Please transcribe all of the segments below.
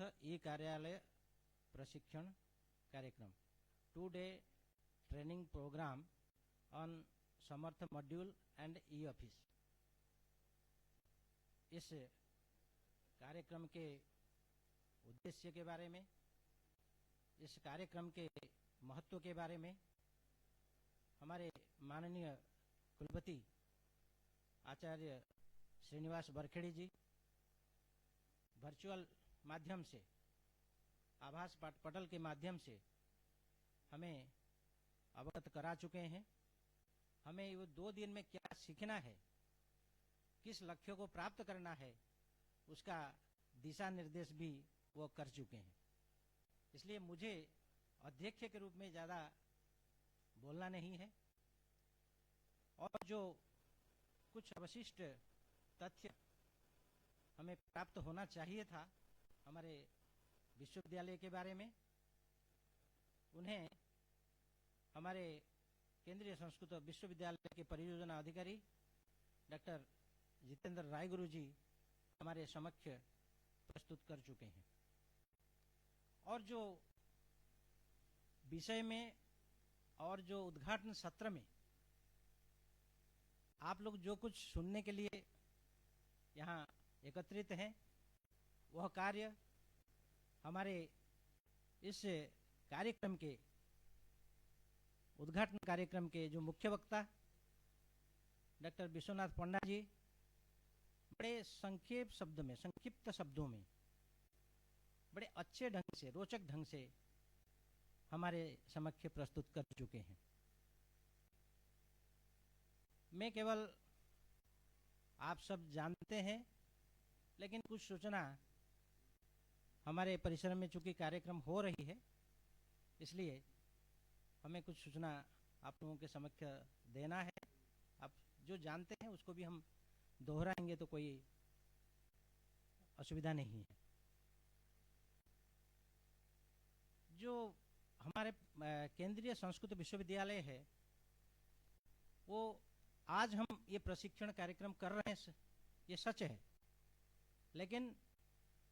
समर्थ ई कार्यालय प्रशिक्षण कार्यक्रम 2-day training program on Samarth module and e office. इस कार्यक्रम के उद्देश्य के बारे में, इस कार्यक्रम के महत्व के बारे में हमारे माननीय कुलपति आचार्य श्रीनिवास बरखेड़ी जी वर्चुअल माध्यम से, आभास पटल के माध्यम से हमें अवगत करा चुके हैं। हमें वो 2 दिन में क्या सीखना है, किस लक्ष्य को प्राप्त करना है, उसका दिशा निर्देश भी वो कर चुके हैं। इसलिए मुझे अध्यक्ष के रूप में ज़्यादा बोलना नहीं है, और जो कुछ अवशिष्ट तथ्य हमें प्राप्त होना चाहिए था हमारे विश्वविद्यालय के बारे में, उन्हें हमारे केंद्रीय संस्कृत विश्वविद्यालय के परियोजना अधिकारी डॉक्टर जितेंद्र राय गुरु जी हमारे समक्ष प्रस्तुत कर चुके हैं। और जो विषय में और जो उद्घाटन सत्र में आप लोग जो कुछ सुनने के लिए यहाँ एकत्रित हैं, वह कार्य हमारे इस कार्यक्रम के उद्घाटन कार्यक्रम के जो मुख्य वक्ता डॉक्टर विश्वनाथ पंडा जी बड़े संक्षिप्त शब्दों में बड़े अच्छे ढंग से, रोचक ढंग से हमारे समक्ष प्रस्तुत कर चुके हैं। मैं केवल, आप सब जानते हैं, लेकिन कुछ सूचना हमारे परिसर में चूंकि कार्यक्रम हो रही है, इसलिए हमें कुछ सूचना आप लोगों के समक्ष देना है। आप जो जानते हैं उसको भी हम दोहराएंगे तो कोई असुविधा नहीं है। जो हमारे केंद्रीय संस्कृत विश्वविद्यालय है, वो आज हम ये प्रशिक्षण कार्यक्रम कर रहे हैं, ये सच है, लेकिन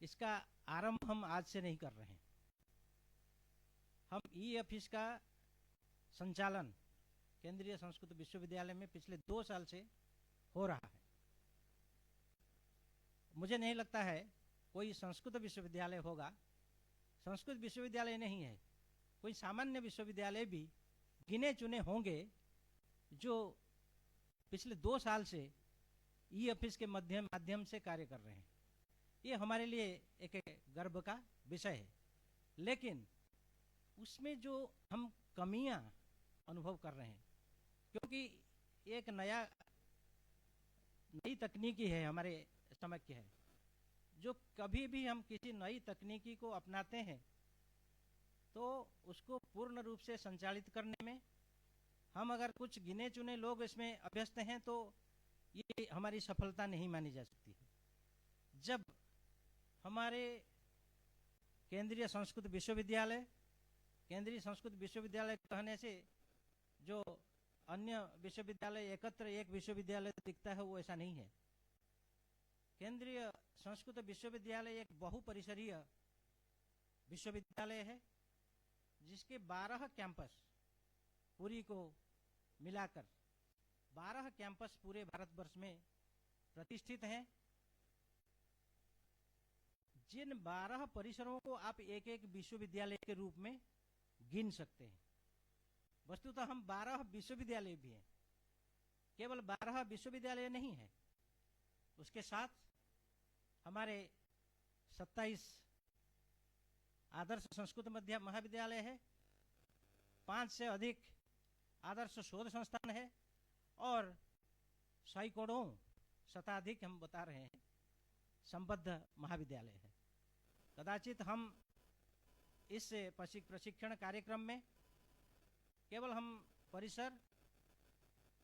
इसका आरंभ हम आज से नहीं कर रहे हैं। हम ई ऑफिस का संचालन केंद्रीय संस्कृत विश्वविद्यालय में पिछले 2 साल से हो रहा है। मुझे नहीं लगता है कोई संस्कृत विश्वविद्यालय होगा, संस्कृत विश्वविद्यालय नहीं है, कोई सामान्य विश्वविद्यालय भी गिने चुने होंगे जो पिछले 2 साल से ई ऑफिस के माध्यम से कार्य कर रहे हैं। ये हमारे लिए एक गर्व का विषय है, लेकिन उसमें जो हम कमियां अनुभव कर रहे हैं, क्योंकि एक नई तकनीकी है हमारे समक्ष है, जो कभी भी हम किसी नई तकनीकी को अपनाते हैं तो उसको पूर्ण रूप से संचालित करने में हम अगर कुछ गिने चुने लोग इसमें अभ्यस्त हैं तो ये हमारी सफलता नहीं मानी जा सकती है। जब हमारे केंद्रीय संस्कृत विश्वविद्यालय कहने से जो अन्य विश्वविद्यालय एकत्र एक विश्वविद्यालय दिखता है, वो ऐसा नहीं है। केंद्रीय संस्कृत विश्वविद्यालय एक बहुपरिसरीय विश्वविद्यालय है, जिसके 12 कैंपस पूरी को मिलाकर 12 कैंपस पूरे भारतवर्ष में प्रतिष्ठित हैं। जिन 12 परिसरों को आप एक एक विश्वविद्यालय के रूप में गिन सकते हैं। वस्तुतः हम 12 विश्वविद्यालय भी हैं, केवल 12 विश्वविद्यालय नहीं है, उसके साथ हमारे 27 आदर्श संस्कृत मध्य महाविद्यालय है, 5 से अधिक आदर्श शोध संस्थान है, और सैकड़ों शताधिक हम बता रहे हैं संबद्ध महाविद्यालय है। कदाचित हम इस प्रशिक्षण कार्यक्रम में केवल हम परिसर,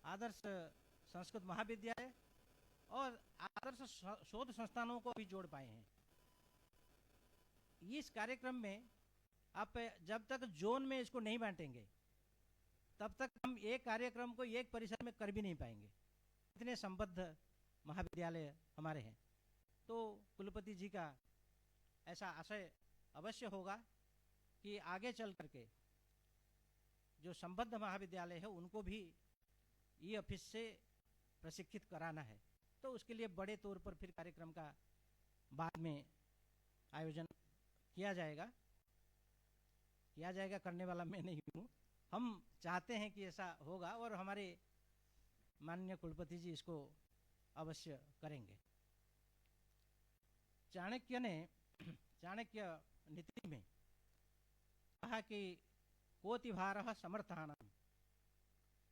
आदर्श संस्कृत महाविद्यालय और आदर्श शोध संस्थानों को भी जोड़ पाए हैं। इस कार्यक्रम में आप जब तक जोन में इसको नहीं बांटेंगे, तब तक हम एक कार्यक्रम को एक परिसर में कर भी नहीं पाएंगे। इतने संबद्ध महाविद्यालय हमारे हैं। तो कुलपति जी का ऐसा आशय अवश्य होगा कि आगे चल करके जो संबद्ध महाविद्यालय है उनको भी ई ऑफिस से प्रशिक्षित कराना है। तो उसके लिए बड़े तौर पर फिर कार्यक्रम का बाद में आयोजन किया जाएगा। करने वाला मैं नहीं हूँ, हम चाहते हैं कि ऐसा होगा और हमारे माननीय कुलपति जी इसको अवश्य करेंगे। चाणक्य नीति में कहा कि कोटिभारः समर्थानाम,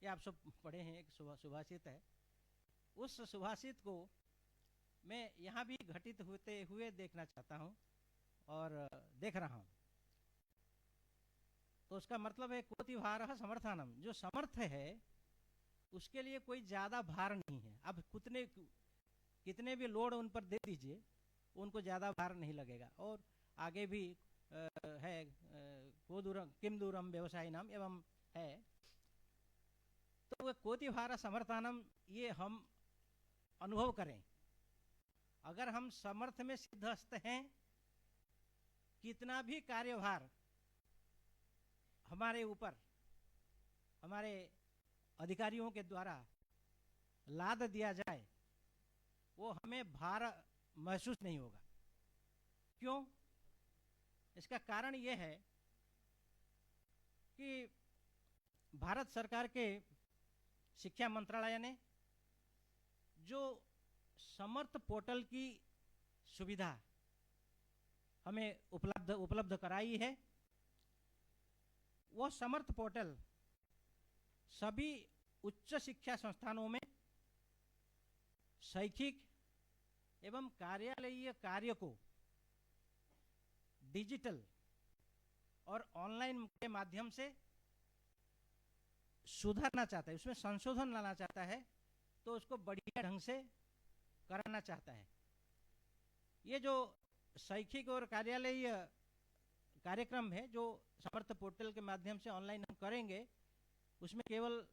ये आप सब पढ़े हैं, एक सुभाषित है। उस सुभाषित को मैं यहाँ भी घटित होते हुए देखना चाहता हूँ और देख रहा हूँ। तो उसका मतलब है कोटिभारः समर्थानम, जो समर्थ है उसके लिए कोई ज्यादा भार नहीं है। अब कितने भी लोड उन पर दे दीजिए, उनको ज्यादा भार नहीं लगेगा। और आगे भी है को दूरम किम दूरम व्यवसाय नाम एवं है। तो वह कोटिभारः समर्थानम ये हम अनुभव करें। अगर हम समर्थ में सिद्धहस्त हैं, कितना भी कार्यभार हमारे ऊपर हमारे अधिकारियों के द्वारा लाद दिया जाए, वो हमें भार महसूस नहीं होगा। क्यों? इसका कारण यह है कि भारत सरकार के शिक्षा मंत्रालय ने जो समर्थ पोर्टल की सुविधा हमें उपलब्ध कराई है, वो समर्थ पोर्टल सभी उच्च शिक्षा संस्थानों में शैक्षिक एवं कार्यालयीय कार्य को डिजिटल और ऑनलाइन के माध्यम से सुधारना चाहता है, उसमें संशोधन लाना चाहता है, तो उसको बढ़िया ढंग से कराना चाहता है। ये जो शैक्षिक और कार्यालयीय कार्यक्रम है जो समर्थ पोर्टल के माध्यम से ऑनलाइन हम करेंगे, उसमें केवल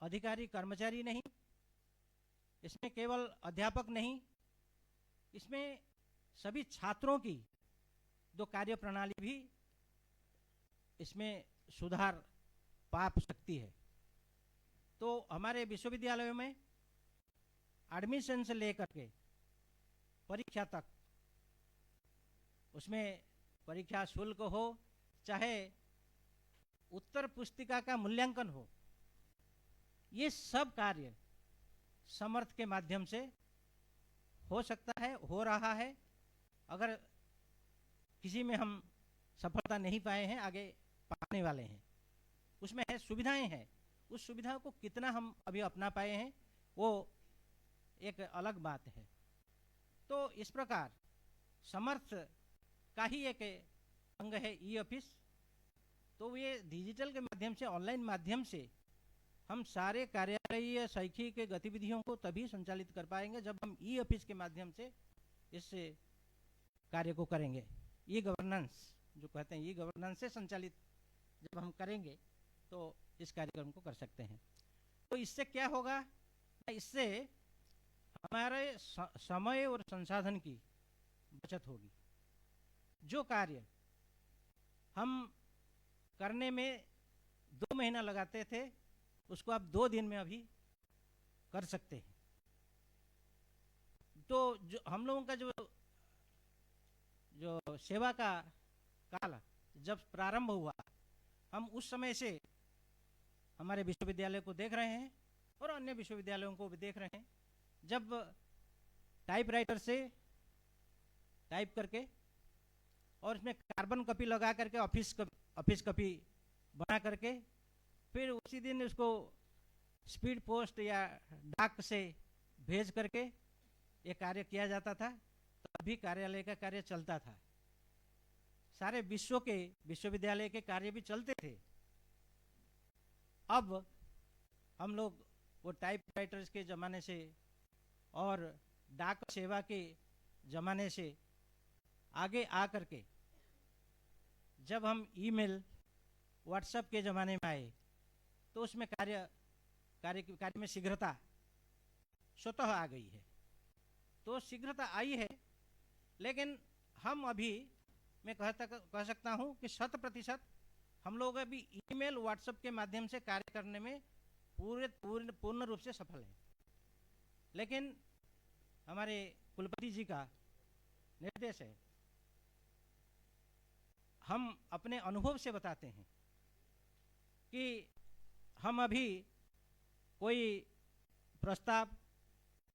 अधिकारी कर्मचारी नहीं, इसमें केवल अध्यापक नहीं, इसमें सभी छात्रों की दो कार्य प्रणाली भी इसमें सुधार पा सकती है। तो हमारे विश्वविद्यालयों में एडमिशन से लेकर के परीक्षा तक, उसमें परीक्षा शुल्क हो चाहे उत्तर पुस्तिका का मूल्यांकन हो, ये सब कार्य समर्थ के माध्यम से हो सकता है, हो रहा है। अगर किसी में हम सफलता नहीं पाए हैं, आगे पाने वाले हैं, उसमें है सुविधाएं हैं। उस सुविधा को कितना हम अभी अपना पाए हैं वो एक अलग बात है। तो इस प्रकार समर्थ का ही एक अंग है ई ऑफिस। तो ये डिजिटल के माध्यम से, ऑनलाइन माध्यम से हम सारे कार्यालयीय शैक्षिक गतिविधियों को तभी संचालित कर पाएंगे जब हम ई ऑफिस के माध्यम से इस कार्य को करेंगे। ई गवर्नेंस जो कहते हैं, ई गवर्नेंस से संचालित जब हम करेंगे तो इस कार्यक्रम को कर सकते हैं। तो इससे क्या होगा? इससे हमारे समय और संसाधन की बचत होगी। जो कार्य हम करने में 2 महीना लगाते थे, उसको आप 2 दिन में अभी कर सकते हैं। तो जो हम लोगों का जो सेवा का काल जब प्रारंभ हुआ, हम उस समय से हमारे विश्वविद्यालय को देख रहे हैं और अन्य विश्वविद्यालयों को भी देख रहे हैं। जब टाइपराइटर से टाइप करके और इसमें कार्बन कॉपी लगा करके ऑफिस कॉपी बना करके फिर उसी दिन उसको स्पीड पोस्ट या डाक से भेज करके ये कार्य किया जाता था, तो अभी कार्यालय का कार्य चलता था। सारे विश्व के विश्वविद्यालय के कार्य भी चलते थे। अब हम लोग वो टाइपराइटर्स के ज़माने से और डाक सेवा के ज़माने से आगे आ करके जब हम ईमेल व्हाट्सएप के ज़माने में आए, तो उसमें कार्य में शीघ्रता स्वतः आ गई है। तो शीघ्रता आई है, लेकिन हम अभी मैं कह सकता हूं कि 100% हम लोग अभी ईमेल व्हाट्सएप के माध्यम से कार्य करने में पूर्ण रूप से सफल हैं। लेकिन हमारे कुलपति जी का निर्देश है, हम अपने अनुभव से बताते हैं कि हम अभी कोई प्रस्ताव,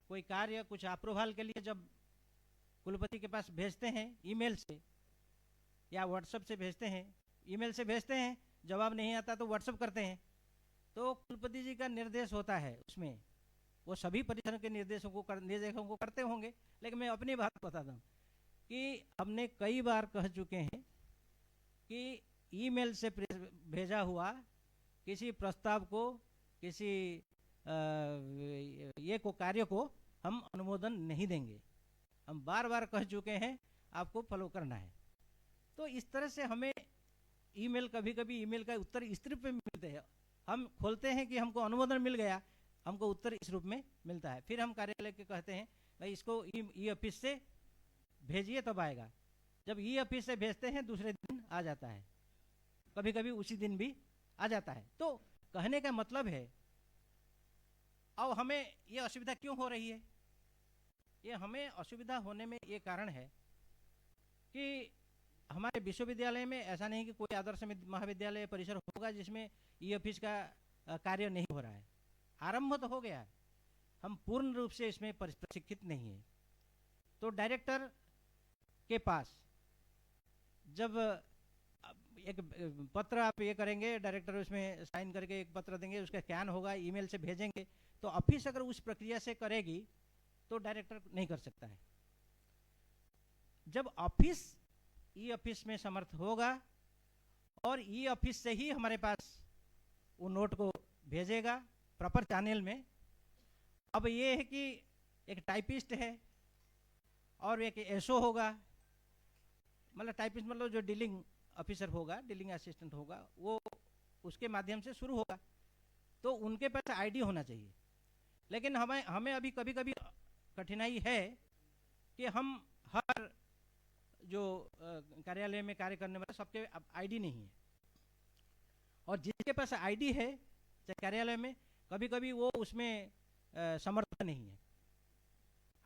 कोई कार्य, कुछ अप्रूवल के लिए जब कुलपति के पास भेजते हैं ईमेल से या व्हाट्सएप से भेजते हैं, ईमेल से भेजते हैं, जवाब नहीं आता तो व्हाट्सएप करते हैं, तो कुलपति जी का निर्देश होता है, उसमें वो सभी परिसर के निर्देशों को करते होंगे, लेकिन मैं अपनी बात बताता हूँ कि हमने कई बार कह चुके हैं कि ईमेल से भेजा हुआ किसी प्रस्ताव को, किसी ये को कार्य को हम अनुमोदन नहीं देंगे। हम बार बार कह चुके हैं, आपको फॉलो करना है। तो इस तरह से हमें ईमेल, कभी कभी ईमेल का उत्तर इस रूप में मिलते हैं, हम खोलते हैं कि हमको अनुमोदन मिल गया, हमको उत्तर इस रूप में मिलता है। फिर हम कार्यालय के कहते हैं भाई इसको ई ऑफिस से भेजिए तब आएगा। जब ई ऑफिस से भेजते हैं दूसरे दिन आ जाता है, कभी कभी उसी दिन भी आ जाता है। तो कहने का मतलब है, अब हमें ये असुविधा क्यों हो रही है? ये हमें असुविधा होने में ये कारण है कि हमारे विश्वविद्यालय में ऐसा नहीं कि कोई आदर्श महाविद्यालय परिसर होगा जिसमें ई ऑफिस का कार्य नहीं हो रहा है। आरंभ तो हो गया है, हम पूर्ण रूप से इसमें प्रशिक्षित नहीं है। तो डायरेक्टर के पास जब एक पत्र आप ये करेंगे, डायरेक्टर उसमें साइन करके एक पत्र देंगे, उसका स्कैन होगा, ईमेल से भेजेंगे, तो ऑफिस अगर उस प्रक्रिया से करेगी तो डायरेक्टर नहीं कर सकता है। जब ऑफिस ई ऑफिस में समर्थ होगा और ई ऑफिस से ही हमारे पास वो नोट को भेजेगा प्रॉपर चैनल में। अब ये है कि एक टाइपिस्ट है और एक एसओ होगा, मतलब टाइपिस्ट मतलब जो डीलिंग ऑफिसर होगा, डीलिंग असिस्टेंट होगा, वो उसके माध्यम से शुरू होगा, तो उनके पास आईडी होना चाहिए। लेकिन हमें अभी कभी कभी कठिनाई है कि हम हर जो कार्यालय में कार्य करने वाले सबके आईडी नहीं है, और जिसके पास आईडी है कार्यालय में, कभी कभी वो उसमें समर्थ नहीं है।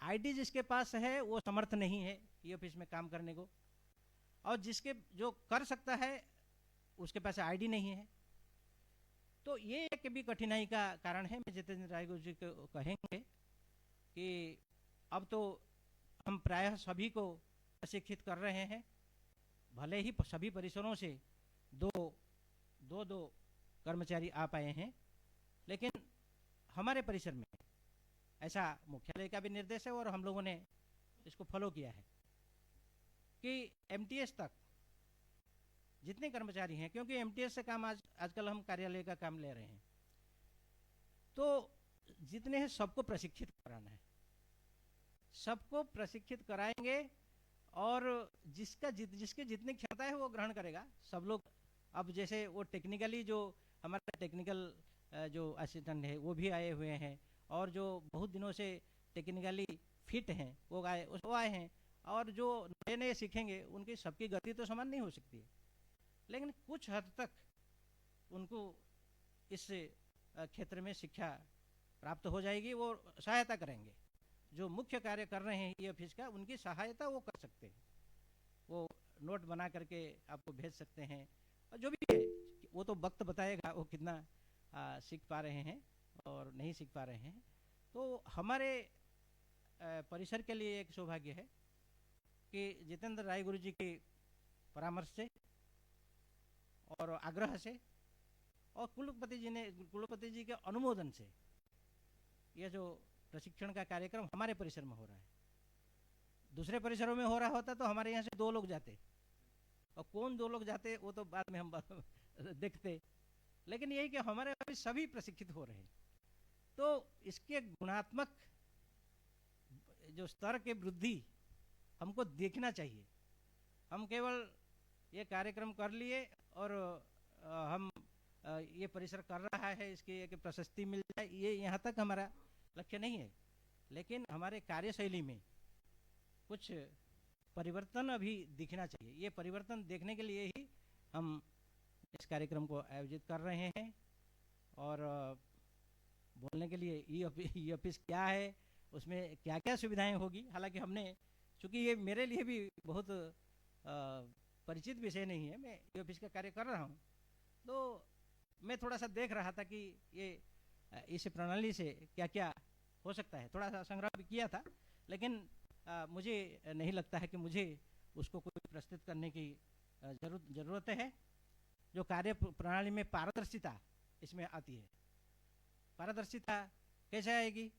आईडी जिसके पास है वो समर्थ नहीं है ये ऑफिस में काम करने को, और जिसके जो कर सकता है उसके पास आईडी नहीं है। तो ये एक भी कठिनाई का कारण है। मैं जितेंद्र राय गुरु जी को कहेंगे कि अब तो हम प्रायः सभी को प्रशिक्षित कर रहे हैं, भले ही सभी परिसरों से दो कर्मचारी आ पाए हैं, लेकिन हमारे परिसर में ऐसा मुख्यालय का भी निर्देश है और हम लोगों ने इसको फॉलो किया है कि एमटीएस तक जितने कर्मचारी हैं, क्योंकि एमटीएस से काम आजकल हम कार्यालय का काम ले रहे हैं, तो जितने हैं सबको प्रशिक्षित कराना है, सबको प्रशिक्षित कराएंगे, और जिसके जितनी क्षमता है वो ग्रहण करेगा। सब लोग अब जैसे वो टेक्निकली जो हमारा टेक्निकल जो असिस्टेंट है वो भी आए हुए हैं, और जो बहुत दिनों से टेक्निकली फिट हैं वो आए हैं, और जो नए नए सीखेंगे उनकी सबकी गति तो समान नहीं हो सकती है, लेकिन कुछ हद तक उनको इस क्षेत्र में शिक्षा प्राप्त हो जाएगी, वो सहायता करेंगे। जो मुख्य कार्य कर रहे हैं ये ऑफिस का, उनकी सहायता वो कर सकते हैं, वो नोट बना करके आपको भेज सकते हैं, और जो भी है वो तो वक्त बताएगा वो कितना सीख पा रहे हैं और नहीं सीख पा रहे हैं। तो हमारे परिसर के लिए एक सौभाग्य है कि जितेंद्र राय गुरु जी के परामर्श से और आग्रह से और कुलपति जी के अनुमोदन से यह जो प्रशिक्षण का कार्यक्रम हमारे परिसर में हो रहा है। दूसरे परिसरों में हो रहा होता तो हमारे यहाँ से 2 लोग जाते, और कौन 2 लोग जाते वो तो बाद में हम देखते, लेकिन यही कि हमारे अभी सभी प्रशिक्षित हो रहे हैं। तो इसके गुणात्मक जो स्तर के वृद्धि हमको देखना चाहिए। हम केवल ये कार्यक्रम कर लिए और हम ये परिसर कर रहा है, इसकी एक प्रशस्ति मिल जाए, ये यहाँ तक हमारा लक्ष्य नहीं है, लेकिन हमारे कार्यशैली में कुछ परिवर्तन अभी दिखना चाहिए। ये परिवर्तन देखने के लिए ही हम इस कार्यक्रम को आयोजित कर रहे हैं। और बोलने के लिए ई ऑफिस क्या है, उसमें क्या क्या सुविधाएं होगी, हालांकि हमने, चूँकि ये मेरे लिए भी बहुत परिचित विषय नहीं है, मैं ई ऑफिस का कार्य कर रहा हूँ, तो मैं थोड़ा सा देख रहा था कि ये इस प्रणाली से क्या क्या हो सकता है। थोड़ा सा संग्रह भी किया था, लेकिन मुझे नहीं लगता है कि मुझे उसको कोई प्रस्तुत करने की ज़रूरत है। जो कार्य प्रणाली में पारदर्शिता इसमें आती है। पारदर्शिता कैसे आएगी?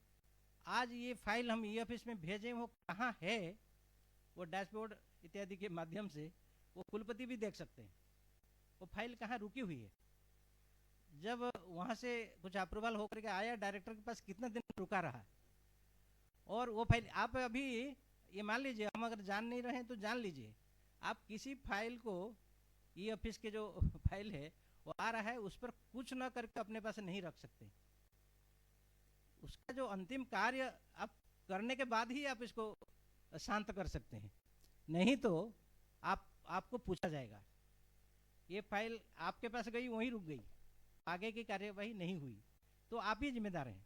आज ये फाइल हम ई ऑफिस में भेजें, वो कहाँ है, वो डैशबोर्ड इत्यादि के माध्यम से वो कुलपति भी देख सकते हैं वो फाइल कहाँ रुकी हुई है। जब वहाँ से कुछ अप्रूवल होकर के आया, डायरेक्टर के पास कितना दिन रुका रहा, और वो फाइल आप अभी ये मान लीजिए, हम अगर जान नहीं रहे हैं तो जान लीजिए, आप किसी फाइल को ई ऑफिस के जो फाइल है वो आ रहा है, उस पर कुछ ना करके अपने पास नहीं रख सकते। उसका जो अंतिम कार्य आप करने के बाद ही आप इसको शांत कर सकते हैं, नहीं तो आपको पूछा जाएगा। ये फाइल आपके पास गई, वहीं रुक गई, आगे की कार्यवाही नहीं हुई, तो आप ही जिम्मेदार हैं।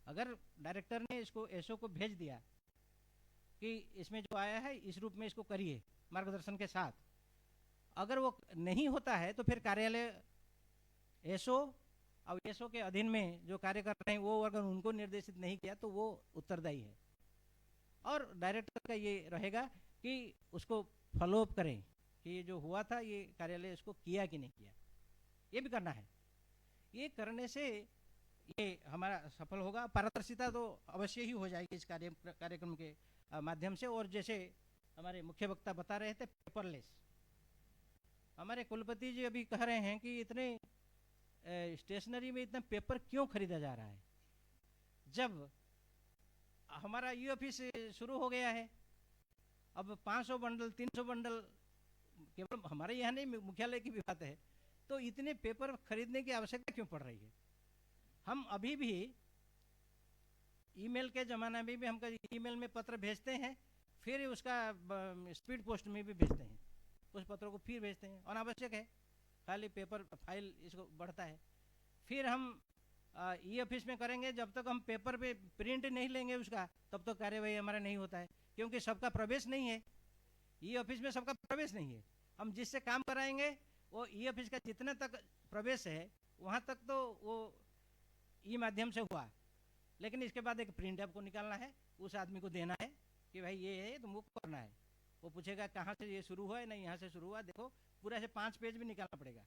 अगर डायरेक्टर ने इसको एसओ को भेज दिया कि इसमें जो आया है इस रूप में इसको करिए मार्गदर्शन के साथ, अगर वो नहीं होता है तो फिर कार्यालय एसओ और एसओ के अधीन में जो कार्य कर रहे हैं वो अगर उनको निर्देशित नहीं किया तो वो उत्तरदायी है। और डायरेक्टर का ये रहेगा कि उसको फॉलोअप करें कि ये जो हुआ था ये कार्यालय इसको किया कि नहीं किया, ये भी करना है। ये करने से ये हमारा सफल होगा। पारदर्शिता तो अवश्य ही हो जाएगी इस कार्यक्रम के माध्यम से। और जैसे हमारे मुख्य वक्ता बता रहे थे, पेपरलेस, हमारे कुलपति जी अभी कह रहे हैं कि इतने स्टेशनरी में इतना पेपर क्यों खरीदा जा रहा है, जब हमारा ई ऑफिस शुरू हो गया है। अब 500 बंडल 300 बंडल केवल हमारे यहाँ नहीं, मुख्यालय की भी बात है, तो इतने पेपर खरीदने की आवश्यकता क्यों पड़ रही है? हम अभी भी ईमेल के ज़माना में भी हम ईमेल में पत्र भेजते हैं, फिर उसका स्पीड पोस्ट में भी भेजते हैं, उस पत्रों को फिर भेजते हैं, अनावश्यक है, खाली पेपर फाइल इसको बढ़ता है। फिर हम ई ऑफिस में करेंगे, जब तक हम पेपर पे प्रिंट नहीं लेंगे उसका, तब तक कार्यवाही हमारा नहीं होता है, क्योंकि सबका प्रवेश नहीं है ई ऑफिस में, सबका प्रवेश नहीं है। हम जिससे काम कराएंगे वो ई ऑफिस का जितना तक प्रवेश है वहाँ तक तो वो ई माध्यम से हुआ, लेकिन इसके बाद एक प्रिंट आपको निकालना है, उस आदमी को देना है कि भाई ये है, तुमको करना है। वो पूछेगा कहाँ से ये शुरू हुआ है, नहीं यहाँ से शुरू हुआ, देखो पूरा से 5 पेज भी निकालना पड़ेगा,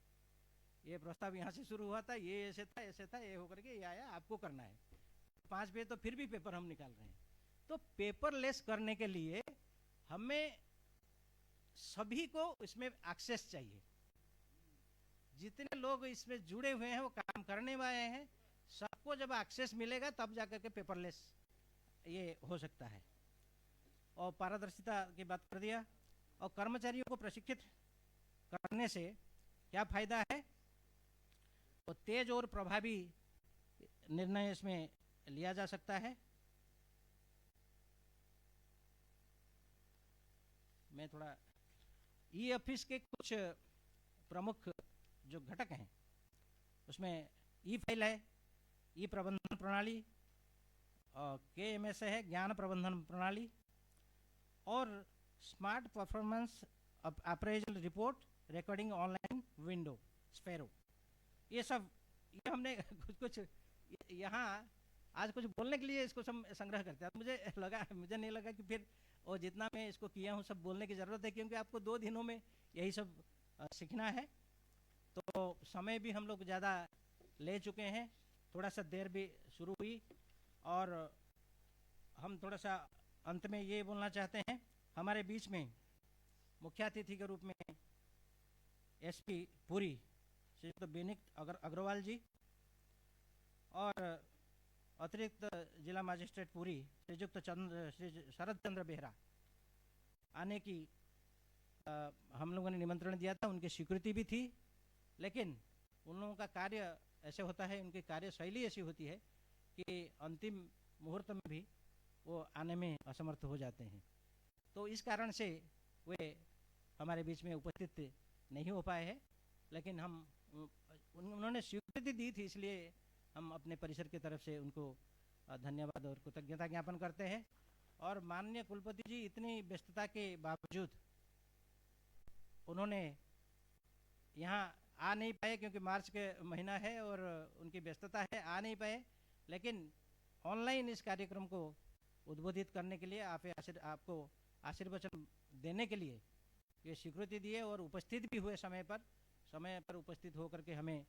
ये प्रस्ताव यहाँ से शुरू हुआ था, ये ऐसे था, ये होकर के ये आया, आपको करना है। 5 पेज तो फिर भी पेपर हम निकाल रहे हैं। तो पेपरलेस करने के लिए हमें सभी को इसमें एक्सेस चाहिए। जितने लोग इसमें जुड़े हुए हैं, वो काम करने वाले हैं, सबको जब एक्सेस मिलेगा तब जाकर के पेपरलेस ये हो सकता है। और पारदर्शिता की बात कर दिया। और कर्मचारियों को प्रशिक्षित करने से क्या फायदा है? तो तेज और प्रभावी निर्णय इसमें लिया जा सकता है। मैं थोड़ा ई ऑफिस के कुछ प्रमुख जो घटक हैं उसमें ई फाइल है, ई प्रबंधन प्रणाली, KMS है, ज्ञान प्रबंधन प्रणाली, और smart performance appraisal report, recording online window, sparrow. ये सब ये हमने कुछ यहाँ आज कुछ बोलने के लिए इसको सब संग्रह करते हैं। मुझे नहीं लगा कि फिर और जितना मैं इसको किया हूँ सब बोलने की ज़रूरत है, क्योंकि आपको 2 दिनों में यही सब सीखना है। तो समय भी हम लोग ज़्यादा ले चुके हैं, थोड़ा सा देर भी शुरू हुई, और हम थोड़ा सा अंत में ये बोलना चाहते हैं, हमारे बीच में मुख्य अतिथि के रूप में SP पुरी श्रीयुक्त बेनिक अग्रवाल जी, और अतिरिक्त जिला मजिस्ट्रेट पुरी श्रीयुक्त श्री शरद चंद्र बेहरा आने की हम लोगों ने निमंत्रण दिया था, उनकी स्वीकृति भी थी, लेकिन उन लोगों का कार्य ऐसे होता है, उनकी कार्यशैली ऐसी होती है कि अंतिम मुहूर्त में भी वो आने में असमर्थ हो जाते हैं। तो इस कारण से वे हमारे बीच में उपस्थित नहीं हो पाए हैं, लेकिन हम उन्होंने स्वीकृति दी थी, इसलिए हम अपने परिसर की तरफ से उनको धन्यवाद और कृतज्ञता ज्ञापन करते हैं। और माननीय कुलपति जी इतनी व्यस्तता के बावजूद उन्होंने यहाँ आ नहीं पाए, क्योंकि मार्च के महीना है और उनकी व्यस्तता है, आ नहीं पाए, लेकिन ऑनलाइन इस कार्यक्रम को उद्बोधित करने के लिए आपको आशीर्वचन देने के लिए ये स्वीकृति दिए और उपस्थित भी हुए, समय पर उपस्थित होकर के हमें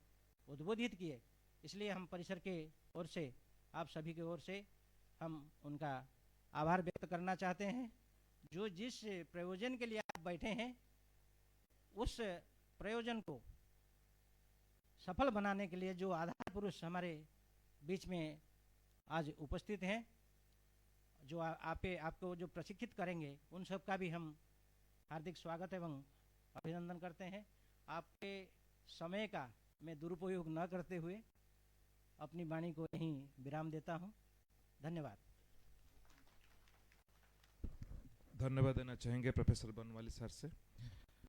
उद्बोधित किए। इसलिए हम परिसर के ओर से, आप सभी की ओर से हम उनका आभार व्यक्त करना चाहते हैं। जो जिस प्रयोजन के लिए आप बैठे हैं, उस प्रयोजन को सफल बनाने के लिए जो आधार पुरुष हमारे बीच में आज उपस्थित हैं, जो आपको जो प्रशिक्षित करेंगे, उन सब का भी हम हार्दिक स्वागत एवं अभिनंदन करते हैं। आपके समय का मैं दुरुपयोग न करते हुए अपनी वाणी को यहीं विराम देता हूं। धन्यवाद। धन्यवाद देना चाहेंगे प्रोफेसर बनवाली सर से।